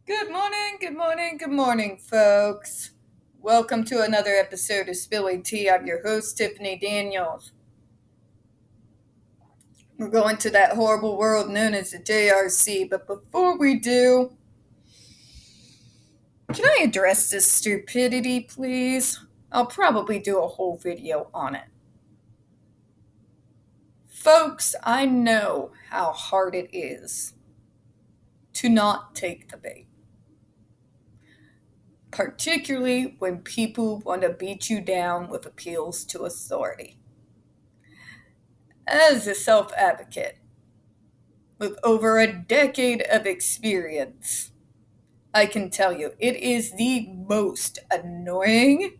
Good morning, good morning, good morning, folks. Welcome to another episode of Spilling Tea. I'm your host, Tiffany Daniels. We're going to that horrible world known as the JRC, but before we do, can I address this stupidity, please? I'll probably do a whole video on it. Folks, I know how hard it is to not take the bait. Particularly when people want to beat you down with appeals to authority. As a self-advocate with over a decade of experience, I can tell you it is the most annoying,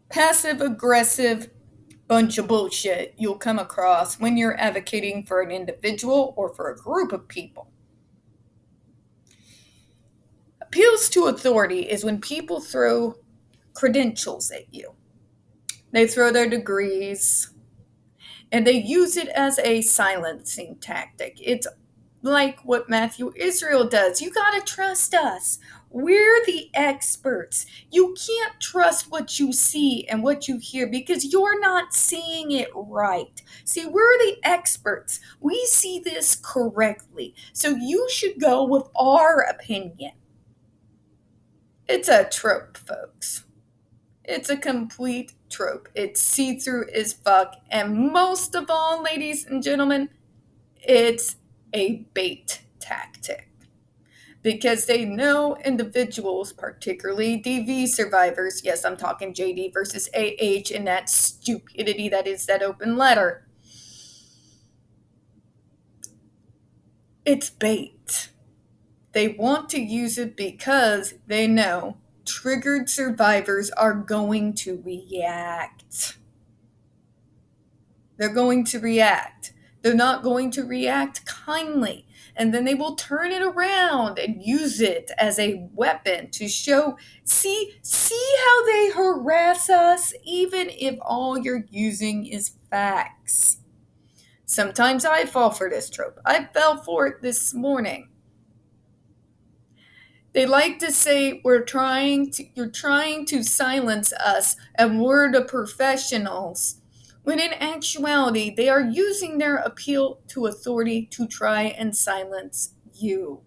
passive-aggressive bunch of bullshit you'll come across when you're advocating for an individual or for a group of people. Appeals to authority is when people throw credentials at you. They throw their degrees, and they use it as a silencing tactic. It's like what Matthew Israel does. You gotta trust us. We're the experts. You can't trust what you see and what you hear because you're not seeing it right. See, we're the experts. We see this correctly. So you should go with our opinion. It's a trope, folks. It's a complete trope. It's see-through as fuck. And most of all, ladies and gentlemen, it's a bait tactic. Because they know individuals, particularly DV survivors, yes, I'm talking JD versus AH and that stupidity that is that open letter. It's bait. They want to use it because they know triggered survivors are going to react. They're going to react. They're not going to react kindly. And then they will turn it around and use it as a weapon to show, see how they harass us, even if all you're using is facts. Sometimes I fall for this trope. I fell for it this morning. They like to say you're trying to silence us and we're the professionals. When in actuality, they are using their appeal to authority to try and silence you.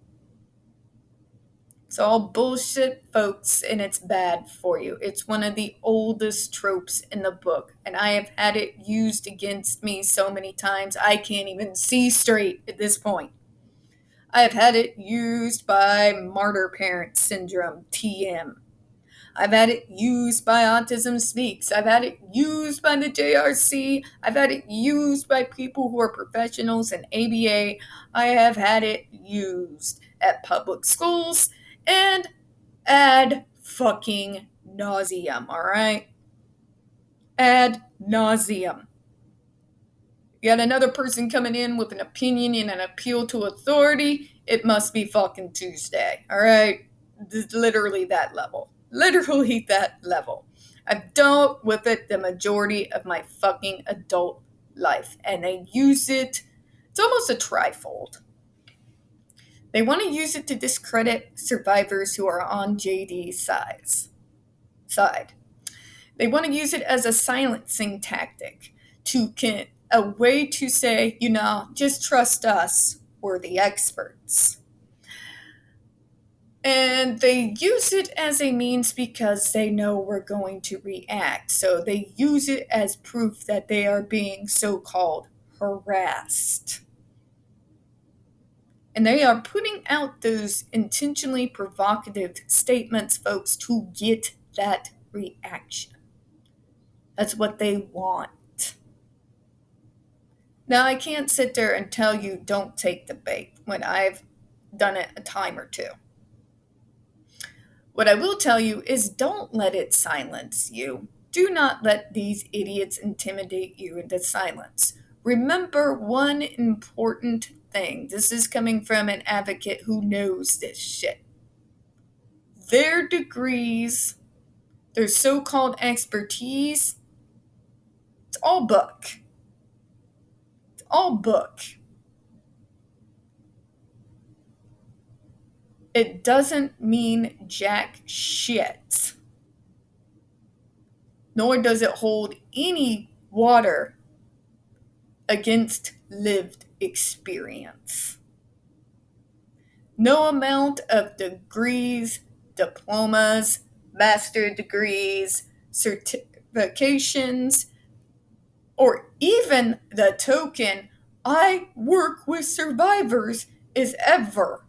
It's all bullshit, folks, and it's bad for you. It's one of the oldest tropes in the book, and I have had it used against me so many times I can't even see straight at this point. I have had it used by Martyr Parent Syndrome, TM. I've had it used by Autism Speaks. I've had it used by the JRC. I've had it used by people who are professionals in ABA. I have had it used at public schools and ad fucking nauseum, all right? Ad nauseum. You got another person coming in with an opinion and an appeal to authority, it must be fucking Tuesday, all right? Literally that level. Literally that level. I've dealt with it the majority of my fucking adult life, and they use it, it's almost a trifold. They want to use it to discredit survivors who are on JD's side. They want to use it as a silencing tactic, a way to say, just trust us, we're the experts. And they use it as a means because they know we're going to react. So they use it as proof that they are being so-called harassed. And they are putting out those intentionally provocative statements, folks, to get that reaction. That's what they want. Now, I can't sit there and tell you don't take the bait when I've done it a time or two. What I will tell you is don't let it silence you. Do not let these idiots intimidate you into silence. Remember one important thing. This is coming from an advocate who knows this shit. Their degrees, their so-called expertise, it's all book. It's all book. it doesn't mean jack shit. Nor does it hold any water against lived experience. No amount of degrees, diplomas, master degrees, certifications, or even the token, I work with survivors, is ever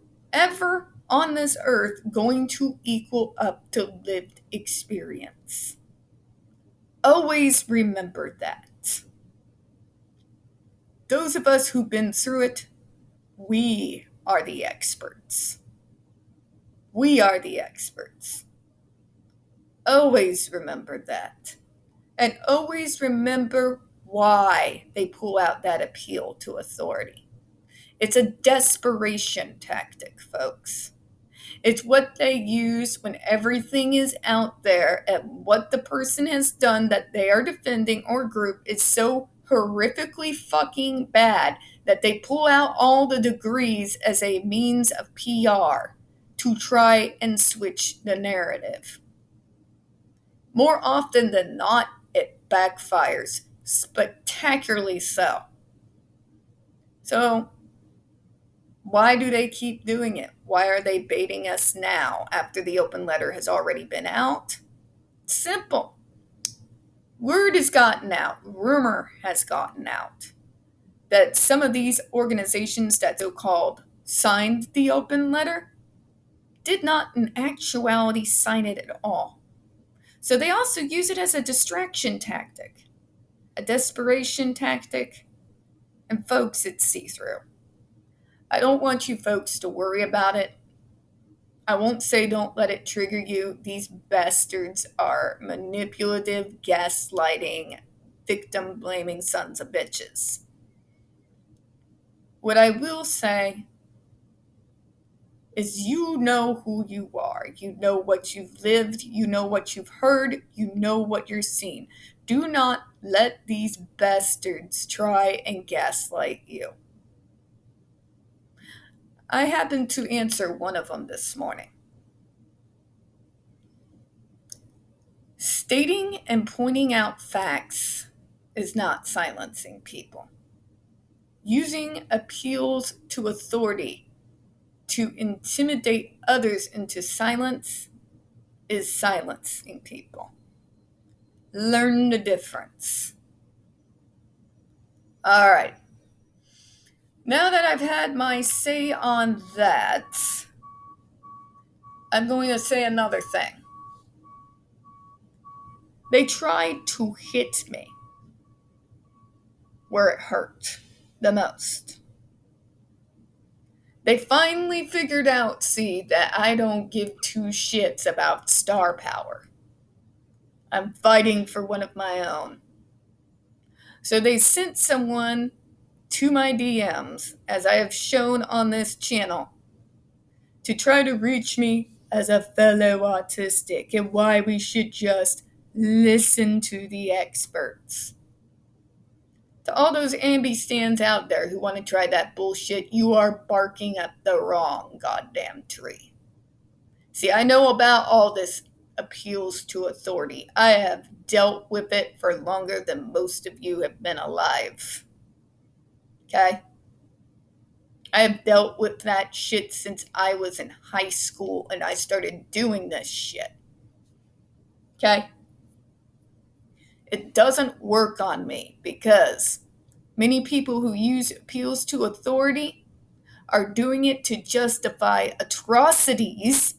on this earth going to equal up to lived experience. Always remember that. Those of us who've been through it, we are the experts. We are the experts. Always remember that. And always remember why they pull out that appeal to authority. It's a desperation tactic, folks. It's what they use when everything is out there and what the person has done that they are defending or group is so horrifically fucking bad that they pull out all the degrees as a means of PR to try and switch the narrative. More often than not, it backfires, spectacularly so. So, why do they keep doing it? Why are they baiting us now after the open letter has already been out? Simple. Word has gotten out, rumor has gotten out that some of these organizations that so-called signed the open letter did not in actuality sign it at all. So they also use it as a distraction tactic, a desperation tactic, and folks, it's see-through. I don't want you folks to worry about it. I won't say don't let it trigger you. These bastards are manipulative, gaslighting, victim-blaming sons of bitches. What I will say is you know who you are. You know what you've lived. You know what you've heard. You know what you're seeing. Do not let these bastards try and gaslight you. I happened to answer one of them this morning. Stating and pointing out facts is not silencing people. Using appeals to authority to intimidate others into silence is silencing people. Learn the difference. All right. Now that I've had my say on that, I'm going to say another thing. They tried to hit me where it hurt the most. They finally figured out, that I don't give two shits about star power. I'm fighting for one of my own. So they sent someone to my DMs, as I have shown on this channel, to try to reach me as a fellow autistic and why we should just listen to the experts. To all those ambi stands out there who want to try that bullshit, you are barking up the wrong goddamn tree. See, I know about all this appeals to authority. I have dealt with it for longer than most of you have been alive. Okay? I have dealt with that shit since I was in high school and I started doing this shit. Okay? It doesn't work on me because many people who use appeals to authority are doing it to justify atrocities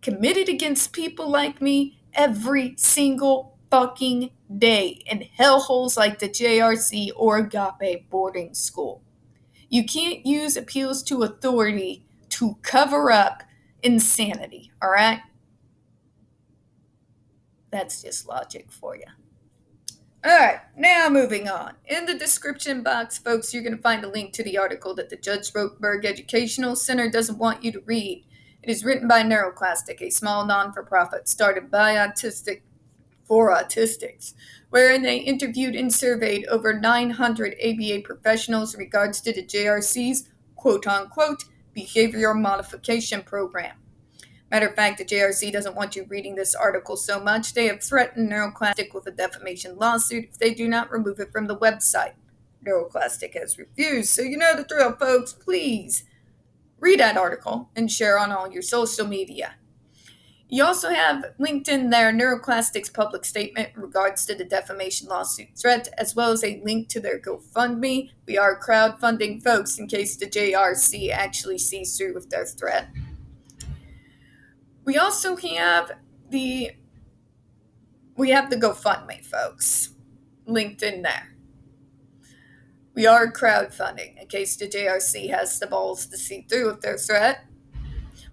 committed against people like me every single fucking day in hellholes like the JRC or Agape boarding school. You can't use appeals to authority to cover up insanity, all right? That's just logic for you. All right, now moving on. In the description box, folks, you're going to find a link to the article that the Judge Rothberg Educational Center doesn't want you to read. It is written by NeuroClastic, a small non-for-profit started by Autistic for Autistics, wherein they interviewed and surveyed over 900 ABA professionals in regards to the JRC's quote-unquote behavioral modification program. Matter of fact, the JRC doesn't want you reading this article so much. They have threatened NeuroClastic with a defamation lawsuit if they do not remove it from the website. NeuroClastic has refused. So you know the drill, folks. Please read that article and share on all your social media. You also have linked in there NeuroClastic's public statement in regards to the defamation lawsuit threat, as well as a link to their GoFundMe. We are crowdfunding, folks, in case the JRC actually sees through with their threat. We also have the GoFundMe, folks, linked in there. We are crowdfunding in case the JRC has the balls to see through with their threat.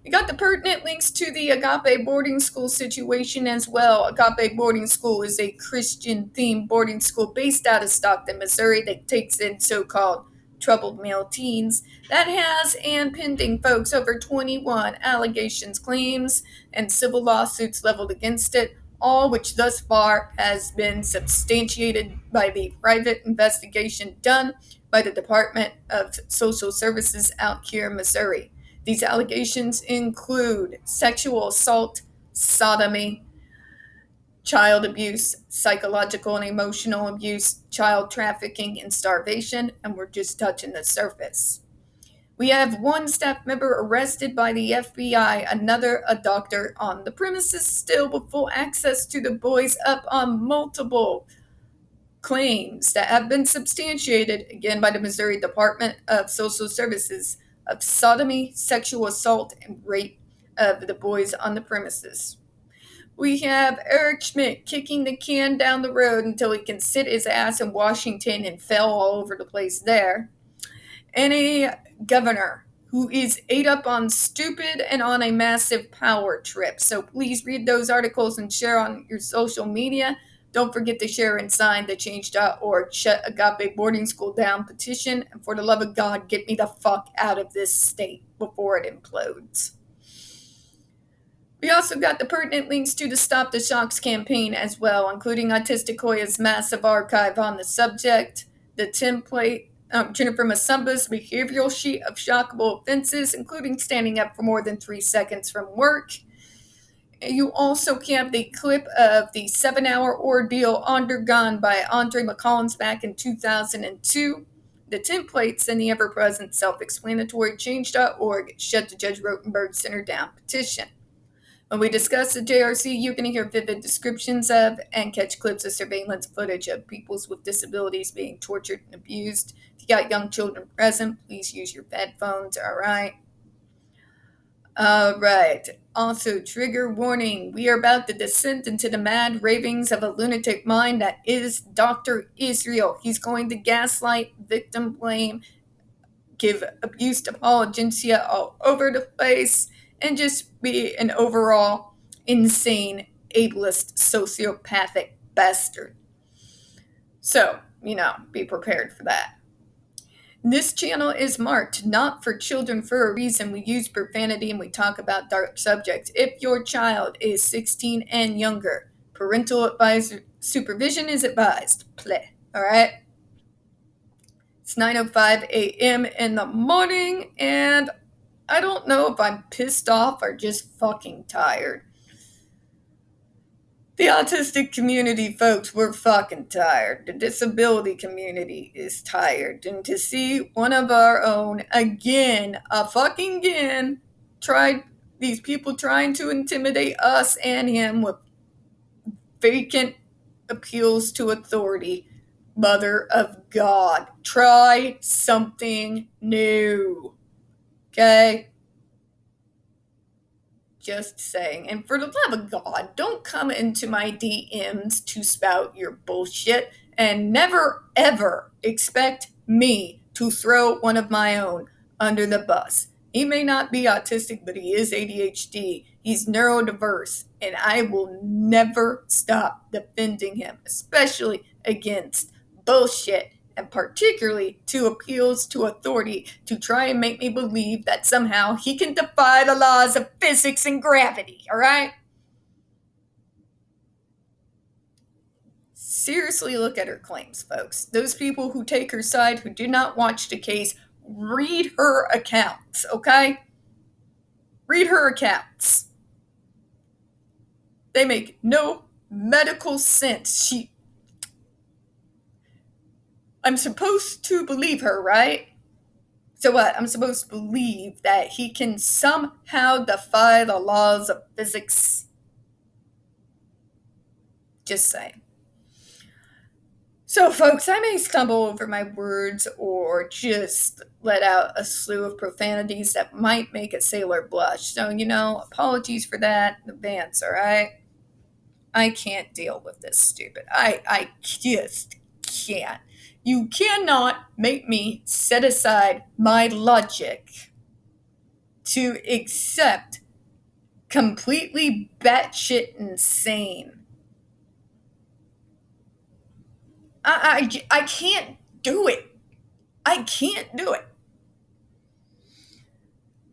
We got the pertinent links to the Agape boarding school situation as well. Agape boarding school is a Christian-themed boarding school based out of Stockton, Missouri that takes in so-called troubled male teens. That has, and pending, folks, over 21 allegations, claims, and civil lawsuits leveled against it, all which thus far has been substantiated by the private investigation done by the Department of Social Services out here in Missouri. These allegations include sexual assault, sodomy, child abuse, psychological and emotional abuse, child trafficking, and starvation, and we're just touching the surface. We have one staff member arrested by the FBI, another a doctor on the premises still with full access to the boys up on multiple claims that have been substantiated, again, by the Missouri Department of Social Services of sodomy, sexual assault, and rape of the boys on the premises. We have Eric Schmidt kicking the can down the road until he can sit his ass in Washington and fell all over the place there. And a governor who is ate up on stupid and on a massive power trip. So please read those articles and share on your social media. Don't forget to share and sign the change.org Shut Agape Boarding School Down petition. And for the love of God, get me the fuck out of this state before it implodes. We also got the pertinent links to the Stop the Shocks campaign as well, including Autistic Hoya's massive archive on the subject, the template, Jennifer Masumba's behavioral sheet of shockable offenses, including standing up for more than 3 seconds from work. You also have the clip of the 7-hour ordeal undergone by Andre McCollins back in 2002, the templates, and the ever-present self-explanatory change.org Shut the Judge Rotenberg Center Down petition. When we discuss the JRC, you're going to hear vivid descriptions of and catch clips of surveillance footage of people with disabilities being tortured and abused. If you got young children present, please use your headphones, all right? All right. Also, trigger warning. We are about to descend into the mad ravings of a lunatic mind that is Dr. Israel. He's going to gaslight, victim blame, give abuse apologia all over the place, and just be an overall insane, ableist, sociopathic bastard. So, be prepared for that. This channel is marked not for children for a reason. We use profanity and we talk about dark subjects. If your child is 16 and younger, parental supervision is advised. Play, all right? It's 9:05 a.m. in the morning, and I don't know if I'm pissed off or just fucking tired. The autistic community, folks, we're fucking tired. The disability community is tired. And to see one of our own, again, these people trying to intimidate us and him with vacant appeals to authority. Mother of God, try something new. Okay? Just saying. And for the love of God, don't come into my DMs to spout your bullshit and never, ever expect me to throw one of my own under the bus. He may not be autistic, but he is ADHD. He's neurodiverse, and I will never stop defending him, especially against bullshit, and particularly to appeals to authority to try and make me believe that somehow he can defy the laws of physics and gravity, all right? Seriously look at her claims, folks. Those people who take her side, who did not watch the case, read her accounts, okay? Read her accounts. They make no medical sense. I'm supposed to believe her, right? So what? I'm supposed to believe that he can somehow defy the laws of physics? Just saying. So, folks, I may stumble over my words or just let out a slew of profanities that might make a sailor blush. So, apologies for that in advance, all right? I can't deal with this stupid. I just can't. You cannot make me set aside my logic to accept completely batshit insane. I can't do it. I can't do it.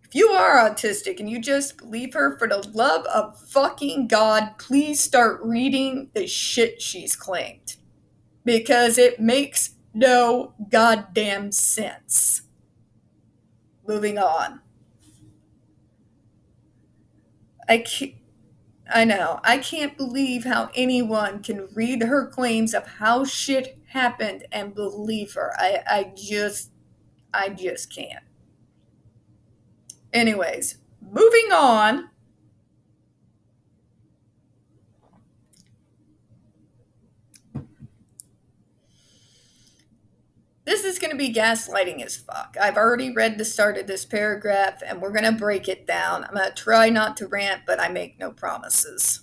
If you are autistic and you just believe her, for the love of fucking God, please start reading the shit she's claimed. Because it makes no goddamn sense. Moving on. I know. I can't believe how anyone can read her claims of how shit happened and believe her. I just can't. Anyways, moving on. This is going to be gaslighting as fuck. I've already read the start of this paragraph, and we're going to break it down. I'm going to try not to rant, but I make no promises.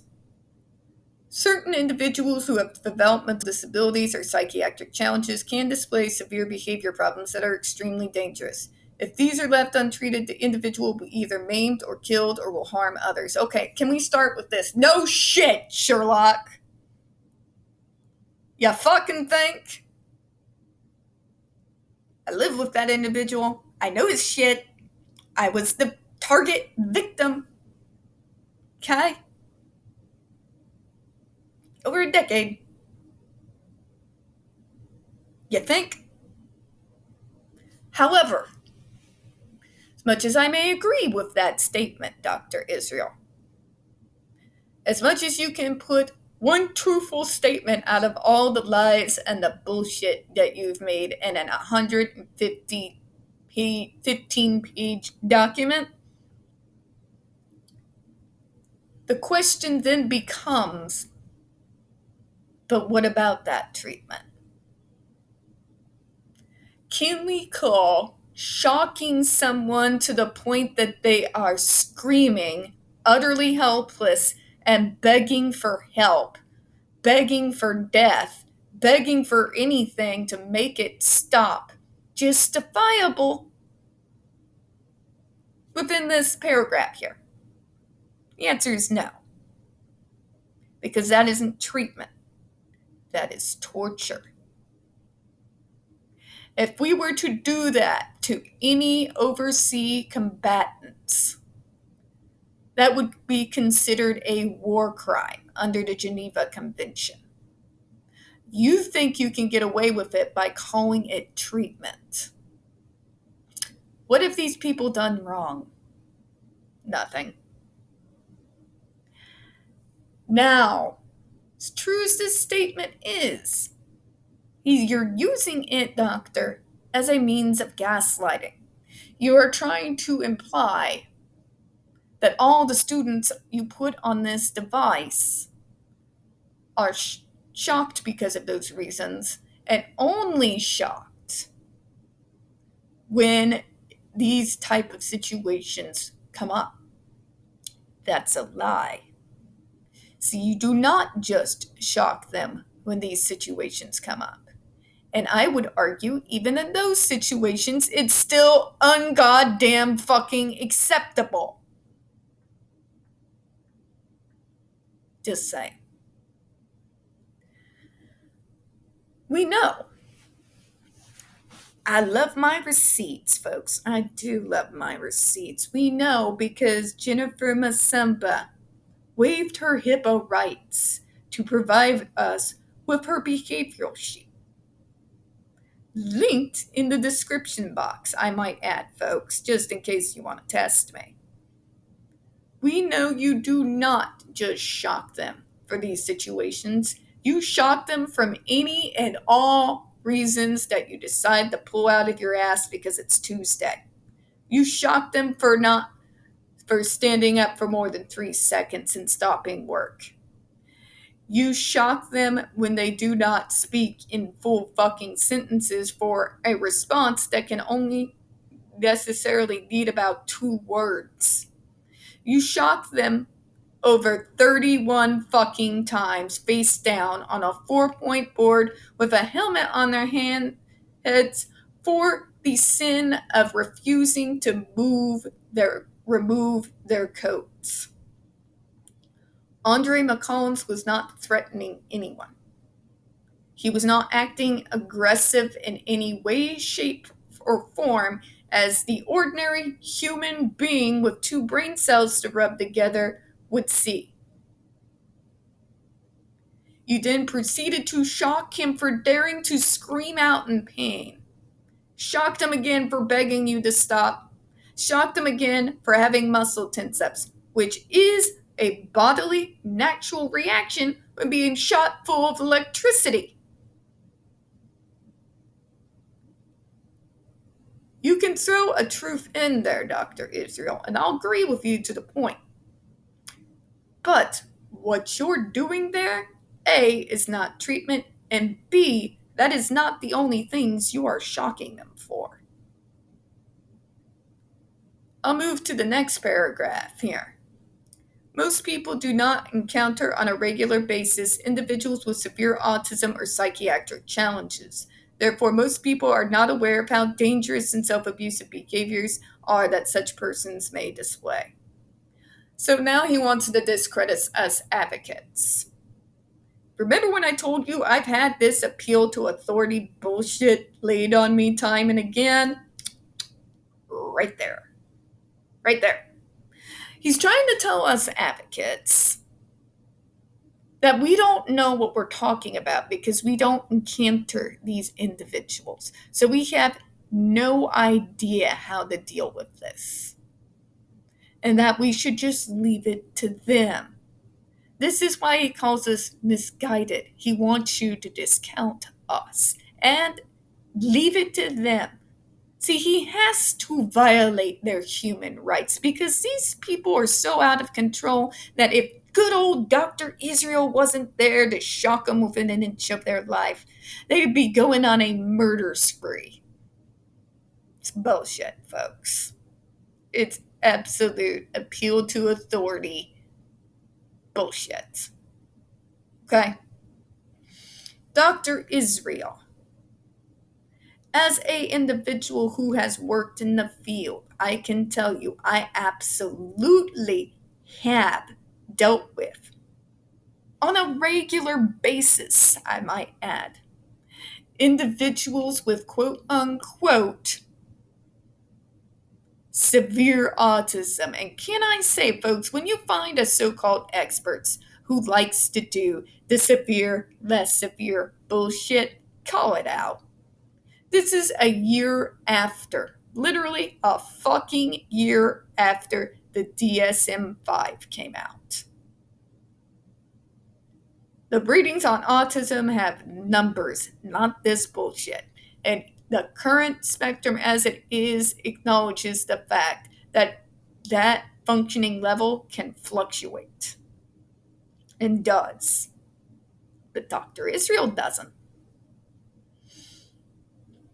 Certain individuals who have developmental disabilities or psychiatric challenges can display severe behavior problems that are extremely dangerous. If these are left untreated, the individual will be either maimed or killed or will harm others. Okay, can we start with this? No shit, Sherlock. You fucking think? I live with that individual. I know his shit. I was the target victim. Okay? Over a decade. You think? However, as much as I may agree with that statement, Dr. Israel, as much as you can put one truthful statement out of all the lies and the bullshit that you've made in an 15-page document, the question then becomes, but what about that treatment? Can we call shocking someone to the point that they are screaming, utterly helpless, and begging for help, begging for death, begging for anything to make it stop, justifiable within this paragraph here? The answer is no. Because that isn't treatment. That is torture. If we were to do that to any overseas combatants, that would be considered a war crime under the Geneva Convention. You think you can get away with it by calling it treatment. What have these people done wrong? Nothing. Now, as true as this statement is, you're using it, doctor, as a means of gaslighting. You are trying to imply that all the students you put on this device are shocked because of those reasons, and only shocked when these type of situations come up. That's a lie. See, you do not just shock them when these situations come up. And I would argue, even in those situations, it's still ungoddamn fucking acceptable. Just saying. We know. I love my receipts, folks. I do love my receipts. We know because Jennifer Masemba waived her HIPAA rights to provide us with her behavioral sheet. Linked in the description box, I might add, folks, just in case you want to test me. We know you do not just shock them for these situations. You shock them from any and all reasons that you decide to pull out of your ass because it's Tuesday. You shock them for standing up for more than 3 seconds and stopping work. You shock them when they do not speak in full fucking sentences for a response that can only necessarily need about 2 words. You shock them over 31 fucking times face down on a 4-point board with a helmet on their heads for the sin of refusing to remove their coats. Andre McCollums was not threatening anyone. He was not acting aggressive in any way, shape, or form as the ordinary human being with 2 brain cells to rub together would see. You then proceeded to shock him for daring to scream out in pain. Shocked him again for begging you to stop. Shocked him again for having muscle tense-ups, which is a bodily, natural reaction when being shot full of electricity. You can throw a truth in there, Dr. Israel, and I'll agree with you to the point. But what you're doing there, A, is not treatment, and B, that is not the only things you are shocking them for. I'll move to the next paragraph here. Most people do not encounter on a regular basis individuals with severe autism or psychiatric challenges. Therefore, most people are not aware of how dangerous and self-abusive behaviors are that such persons may display. So now he wants to discredit us advocates. Remember when I told you I've had this appeal to authority bullshit laid on me time and again? Right there. Right there. He's trying to tell us advocates that we don't know what we're talking about because we don't encounter these individuals. So we have no idea how to deal with this. And that we should just leave it to them. This is why he calls us misguided. He wants you to discount us and leave it to them. See, he has to violate their human rights because these people are so out of control that if good old Dr. Israel wasn't there to shock them within an inch of their life, they'd be going on a murder spree. It's bullshit, folks. It's absolute appeal to authority bullshit. Okay? Dr. Israel, as an individual who has worked in the field, I can tell you I absolutely have dealt with, on a regular basis, I might add, individuals with quote-unquote severe autism. And can I say, folks, when you find a so-called experts who likes to do the severe, less severe bullshit, call it out. This is a year after, literally a fucking year after the DSM-5 came out. The readings on autism have numbers, not this bullshit. And the current spectrum as it is acknowledges the fact that that functioning level can fluctuate. And does. But Dr. Israel doesn't.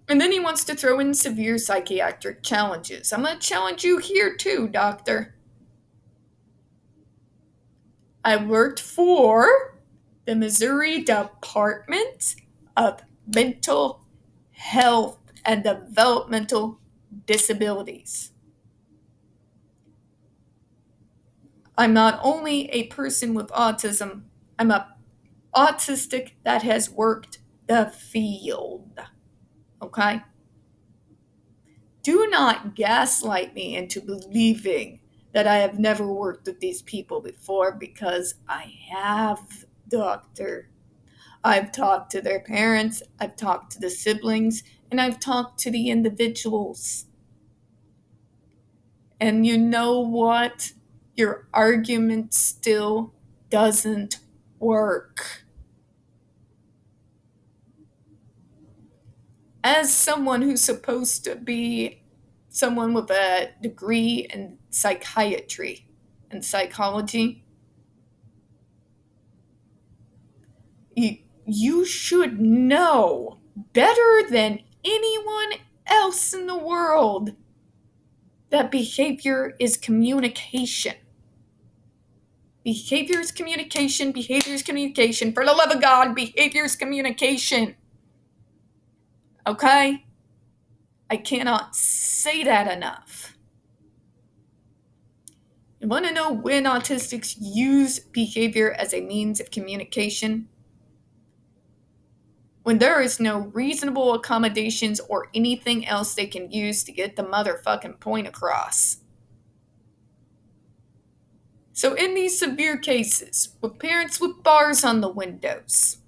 And then he wants to throw in severe psychiatric challenges. I'm going to challenge you here too, doctor. I worked for the Missouri Department of Mental Health and Developmental Disabilities. I'm not only a person with autism, I'm a autistic that has worked the field. Okay? Do not gaslight me into believing that I have never worked with these people before, because I have, doctor. I've talked to their parents, I've talked to the siblings, and I've talked to the individuals. And you know what? your argument still doesn't work. As someone who's supposed to be someone with a degree in psychiatry and psychology, you should know better than anyone else in the world that behavior is communication. Behavior is communication. Behavior is communication. For the love of God, behavior is communication. Okay? I cannot say that enough. You want to know when autistics use behavior as a means of communication? When there is no reasonable accommodations or anything else they can use to get the motherfucking point across. So in these severe cases, with parents with bars on the windows,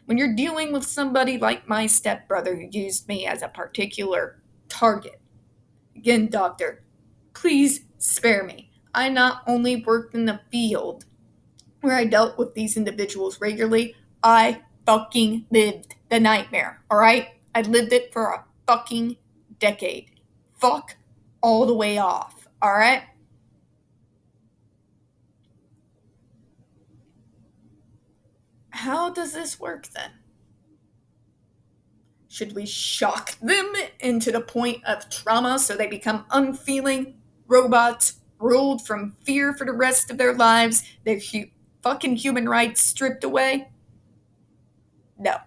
when you're dealing with somebody like my stepbrother who used me as a particular target, again, doctor, please spare me. I not only worked in the field where I dealt with these individuals regularly, I fucking lived the nightmare, alright? I lived it for a fucking decade. Fuck all the way off, alright? How does this work then? Should we shock them into the point of trauma so they become unfeeling robots, ruled from fear for the rest of their lives, their fucking human rights stripped away? No,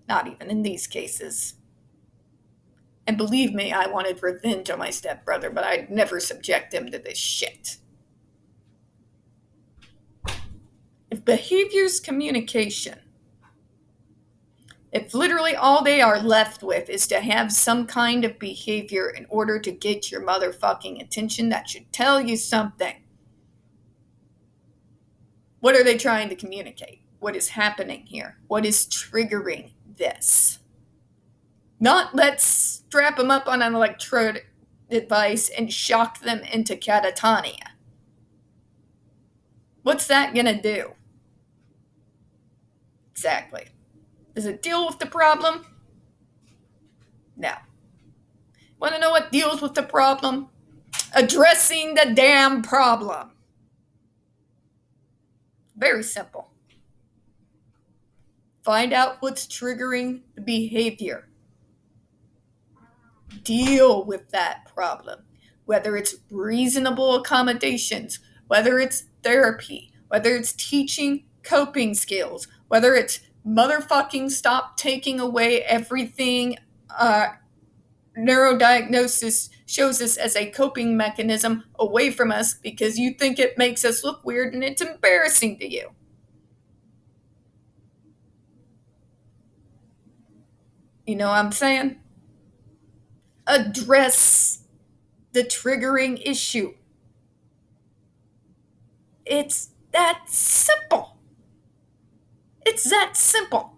not even in these cases. And believe me, I wanted revenge on my stepbrother, but I'd never subject him to this shit. If behavior's communication, if literally all they are left with is to have some kind of behavior in order to get your motherfucking attention, that should tell you something. What are they trying to communicate? What is happening here? What is triggering this? Not let's strap them up on an electrode device and shock them into catatonia. What's that gonna do? Exactly. Does it deal with the problem? No. Want to know what deals with the problem? Addressing the damn problem. Very simple. Find out what's triggering the behavior. Deal with that problem. Whether it's reasonable accommodations, whether it's therapy, whether it's teaching coping skills, whether it's motherfucking stop taking away everything neurodiagnosis shows us as a coping mechanism away from us because you think it makes us look weird and it's embarrassing to you. You know what I'm saying? Address the triggering issue. It's that simple. It's that simple.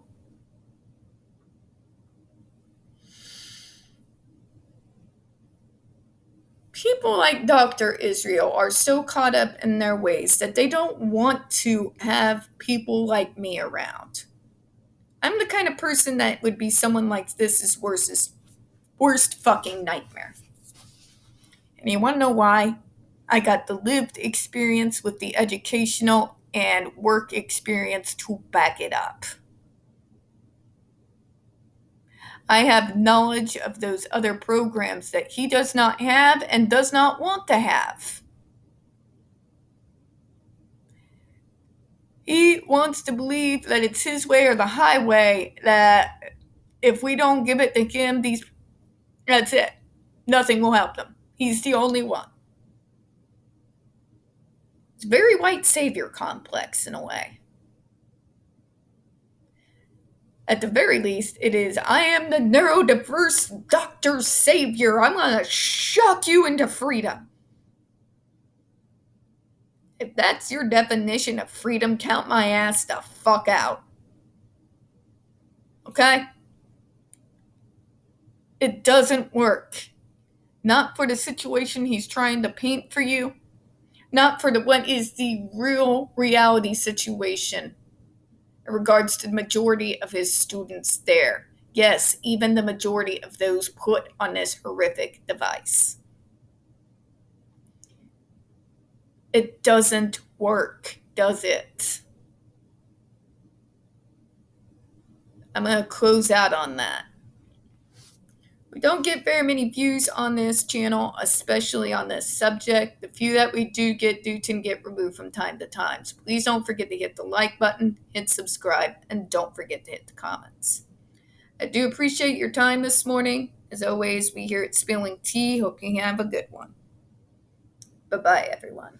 People like Dr. Israel are so caught up in their ways that they don't want to have people like me around. I'm the kind of person that would be someone like this worst fucking nightmare. And you want to know why? I got the lived experience with the educational and work experience to back it up. I have knowledge of those other programs that he does not have and does not want to have. He wants to believe that it's his way or the highway, that if we don't give it to him, that's it. Nothing will help them. He's the only one. It's a very white savior complex in a way. At the very least, it is, I am the neurodiverse doctor savior. I'm going to shock you into freedom. If that's your definition of freedom, count my ass the fuck out. Okay? It doesn't work. Not for the situation he's trying to paint for you. not for what is the real reality situation in regards to the majority of his students there. Yes, even the majority of those put on this horrific device. It doesn't work, does it? I'm going to close out on that. We don't get very many views on this channel, especially on this subject. The few that we do tend to get removed from time to time. So please don't forget to hit the like button, hit subscribe, and don't forget to hit the comments. I do appreciate your time this morning. As always, we here at Spilling Tea hope you have a good one. Bye-bye, everyone.